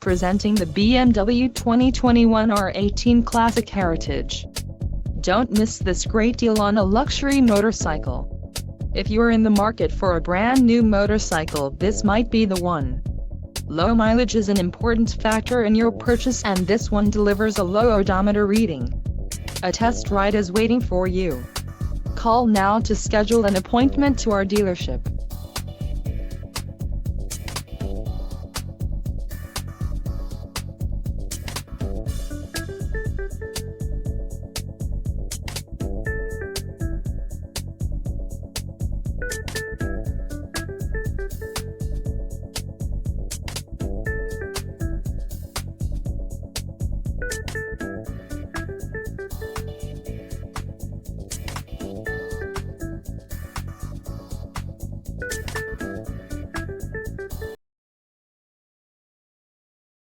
Presenting the BMW 2021 R18 Classic Heritage. Don't miss this great deal on a luxury motorcycle. If you're in the market for a brand new motorcycle, this might be the one. Low mileage is an important factor in your purchase, and this one delivers a low odometer reading. A test ride is waiting for you. Call now to schedule an appointment to our dealership.